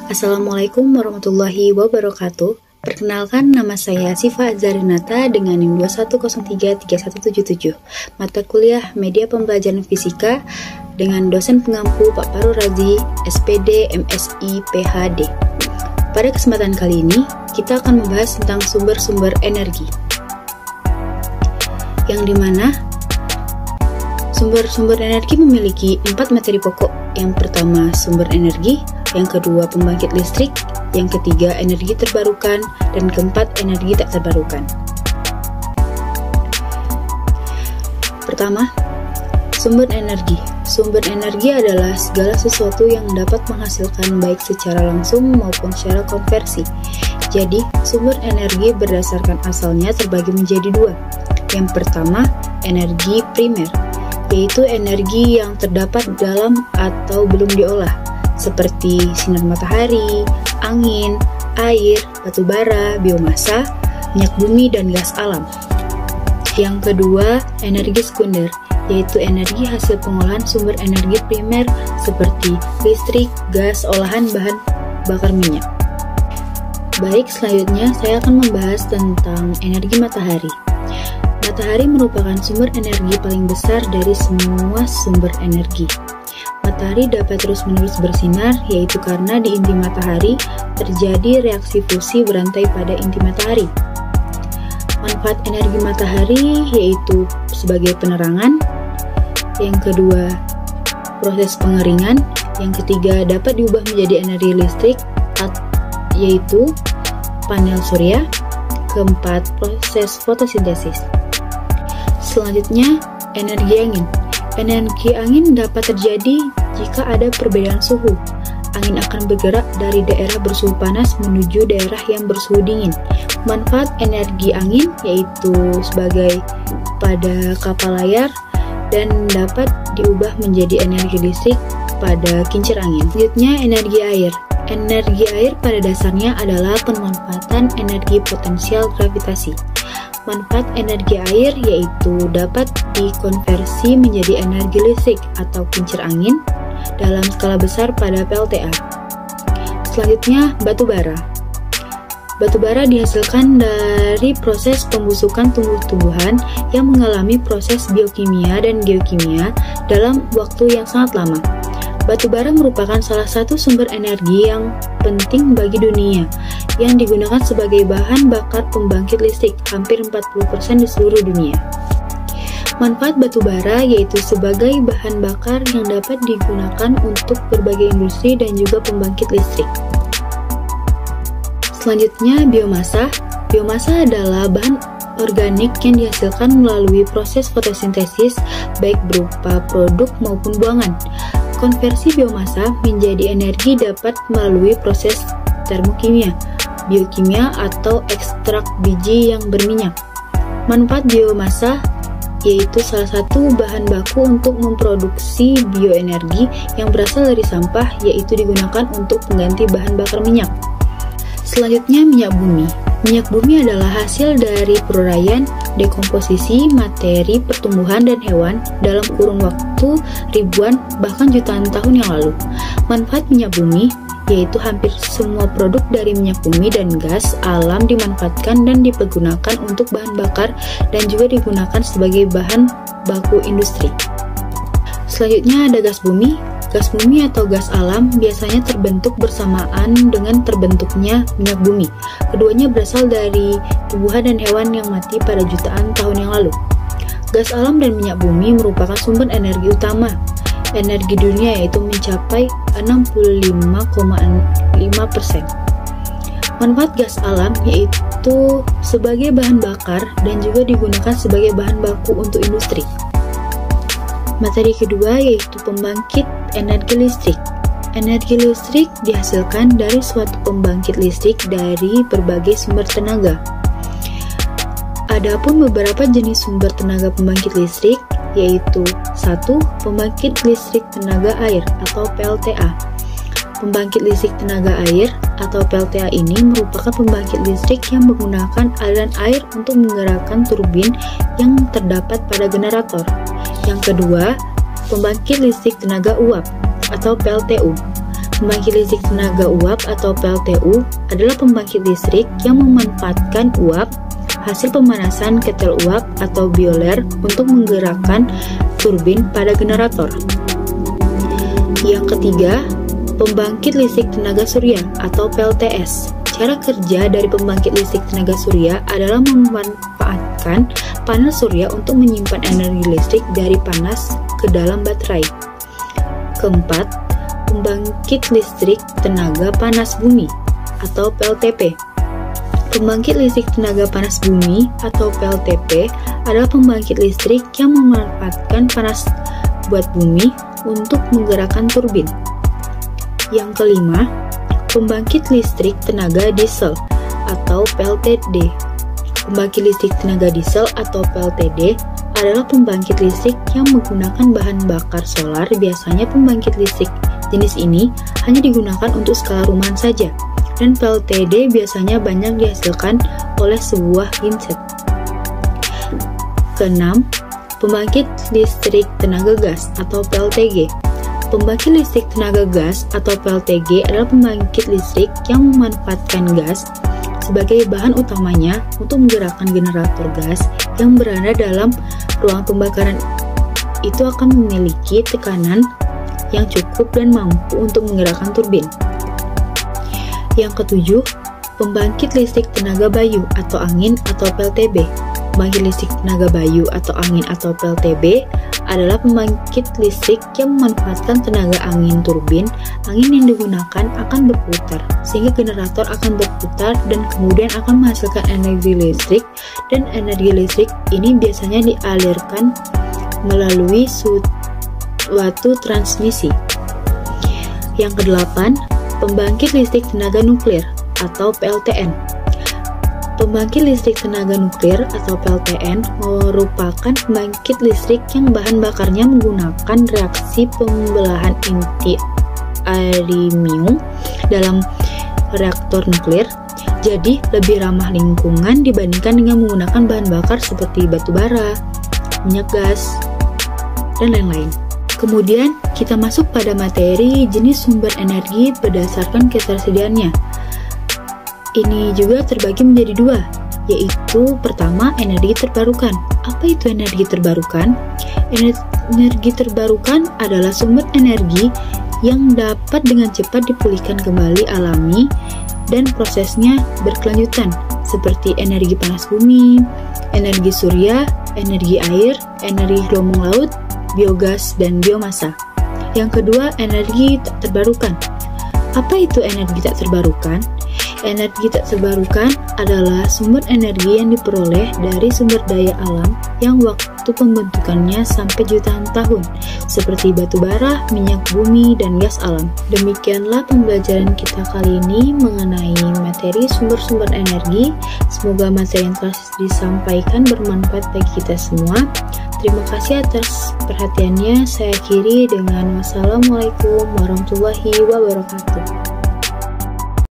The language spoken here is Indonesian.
Assalamualaikum warahmatullahi wabarakatuh. Perkenalkan, nama saya Siva Azarinata dengan NIM 21033177. Mata kuliah Media Pembelajaran Fisika dengan dosen pengampu Pak Fahrul Razi, SPD, MSI, PhD. Pada kesempatan kali ini, kita akan membahas tentang sumber-sumber energi. Yang dimana sumber-sumber energi memiliki 4 materi pokok. Yang pertama, sumber energi. Yang kedua, pembangkit listrik. Yang ketiga, energi terbarukan. Dan keempat, energi tak terbarukan. Pertama, sumber energi. Sumber energi adalah segala sesuatu yang dapat menghasilkan baik secara langsung maupun secara konversi. Jadi, sumber energi berdasarkan asalnya terbagi menjadi dua. Yang pertama, energi primer, yaitu energi yang terdapat dalam atau belum diolah, seperti sinar matahari, angin, air, batu bara, biomasa, minyak bumi, dan gas alam. Yang kedua, energi sekunder, yaitu energi hasil pengolahan sumber energi primer seperti listrik, gas, olahan bahan bakar minyak. Baik, selanjutnya saya akan membahas tentang energi matahari. Matahari merupakan sumber energi paling besar dari semua sumber energi. Matahari dapat terus-menerus bersinar, yaitu karena di inti matahari terjadi reaksi fusi berantai pada inti matahari. Manfaat energi matahari yaitu sebagai penerangan. Yang kedua, proses pengeringan. Yang ketiga, dapat diubah menjadi energi listrik, yaitu panel surya. Keempat, proses fotosintesis. Selanjutnya, energi angin. Energi angin dapat terjadi jika ada perbedaan suhu. Angin akan bergerak dari daerah bersuhu panas menuju daerah yang bersuhu dingin. Manfaat energi angin yaitu sebagai pada kapal layar dan dapat diubah menjadi energi listrik pada kincir angin. Selanjutnya, energi air. Energi air pada dasarnya adalah pemanfaatan energi potensial gravitasi. Manfaat energi air yaitu dapat dikonversi menjadi energi listrik atau kincir angin dalam skala besar pada PLTA. Selanjutnya, batu bara. Batu bara dihasilkan dari proses pembusukan tumbuh-tumbuhan yang mengalami proses biokimia dan geokimia dalam waktu yang sangat lama. Batu bara merupakan salah satu sumber energi yang penting bagi dunia, yang digunakan sebagai bahan bakar pembangkit listrik hampir 40% di seluruh dunia. Manfaat batu bara yaitu sebagai bahan bakar yang dapat digunakan untuk berbagai industri dan juga pembangkit listrik. Selanjutnya, biomasa. Biomasa adalah bahan organik yang dihasilkan melalui proses fotosintesis, baik berupa produk maupun buangan. Konversi biomasa menjadi energi dapat melalui proses termokimia, biokimia, atau ekstrak biji yang berminyak. Manfaat biomasa yaitu salah satu bahan baku untuk memproduksi bioenergi yang berasal dari sampah, yaitu digunakan untuk pengganti bahan bakar minyak. Selanjutnya, minyak bumi. Minyak bumi adalah hasil dari peruraian, dekomposisi materi pertumbuhan dan hewan dalam kurun waktu ribuan bahkan jutaan tahun yang lalu. Manfaat minyak bumi yaitu hampir semua produk dari minyak bumi dan gas alam dimanfaatkan dan dipergunakan untuk bahan bakar dan juga digunakan sebagai bahan baku industri. Selanjutnya ada gas bumi. Gas bumi atau gas alam biasanya terbentuk bersamaan dengan terbentuknya minyak bumi. Keduanya berasal dari tumbuhan dan hewan yang mati pada jutaan tahun yang lalu. Gas alam dan minyak bumi merupakan sumber energi utama energi dunia, yaitu mencapai 65,5%. Manfaat gas alam yaitu sebagai bahan bakar dan juga digunakan sebagai bahan baku untuk industri. Materi kedua yaitu pembangkit energi listrik. Energi listrik dihasilkan dari suatu pembangkit listrik dari berbagai sumber tenaga. Adapun beberapa jenis sumber tenaga pembangkit listrik yaitu 1. Pembangkit listrik tenaga air atau PLTA. Pembangkit listrik tenaga air atau PLTA ini merupakan pembangkit listrik yang menggunakan aliran air untuk menggerakkan turbin yang terdapat pada generator. Yang kedua, pembangkit listrik tenaga uap atau PLTU. Pembangkit listrik tenaga uap atau PLTU adalah pembangkit listrik yang memanfaatkan uap hasil pemanasan ketel uap atau boiler untuk menggerakkan turbin pada generator. Yang ketiga, pembangkit listrik tenaga surya atau PLTS. Cara kerja dari pembangkit listrik tenaga surya adalah memanfaatkan panel surya untuk menyimpan energi listrik dari panas ke dalam baterai. Keempat, pembangkit listrik tenaga panas bumi atau PLTP. Pembangkit listrik tenaga panas bumi atau PLTP adalah pembangkit listrik yang memanfaatkan panas buat bumi untuk menggerakkan turbin. Yang kelima, pembangkit listrik tenaga diesel atau PLTD. Pembangkit listrik tenaga diesel atau PLTD adalah pembangkit listrik yang menggunakan bahan bakar solar. Biasanya pembangkit listrik jenis ini hanya digunakan untuk skala rumahan saja, dan PLTD biasanya banyak dihasilkan oleh sebuah genset. Keenam, pembangkit listrik tenaga gas atau PLTG. Pembangkit listrik tenaga gas atau PLTG adalah pembangkit listrik yang memanfaatkan gas sebagai bahan utamanya untuk menggerakkan generator gas yang berada dalam ruang pembakaran. Itu akan memiliki tekanan yang cukup dan mampu untuk menggerakkan turbin. Yang ketujuh, pembangkit listrik tenaga bayu atau angin atau PLTB. Pembangkit listrik tenaga bayu atau angin atau PLTB adalah pembangkit listrik yang memanfaatkan tenaga angin turbin. Angin yang digunakan akan berputar, sehingga generator akan berputar dan kemudian akan menghasilkan energi listrik, dan energi listrik ini biasanya dialirkan melalui suatu transmisi. Yang kedelapan, pembangkit listrik tenaga nuklir atau PLTN. Pembangkit listrik tenaga nuklir atau PLTN merupakan pembangkit listrik yang bahan bakarnya menggunakan reaksi pembelahan inti aluminium dalam reaktor nuklir, jadi lebih ramah lingkungan dibandingkan dengan menggunakan bahan bakar seperti batu bara, minyak gas, dan lain-lain. Kemudian kita masuk pada materi jenis sumber energi berdasarkan ketersediaannya. Ini juga terbagi menjadi dua, yaitu pertama, energi terbarukan. Apa itu energi terbarukan? Energi terbarukan adalah sumber energi yang dapat dengan cepat dipulihkan kembali alami dan prosesnya berkelanjutan, seperti energi panas bumi, energi surya, energi air, energi gelombang laut, biogas, dan biomasa. Yang kedua, energi tak terbarukan. Apa itu energi tak terbarukan? Energi tak terbarukan adalah sumber energi yang diperoleh dari sumber daya alam yang waktu pembentukannya sampai jutaan tahun, seperti batu bara, minyak bumi, dan gas alam. Demikianlah pembelajaran kita kali ini mengenai materi sumber-sumber energi. Semoga materi yang telah disampaikan bermanfaat bagi kita semua. Terima kasih atas perhatiannya. Saya akhiri dengan wassalamualaikum warahmatullahi wabarakatuh.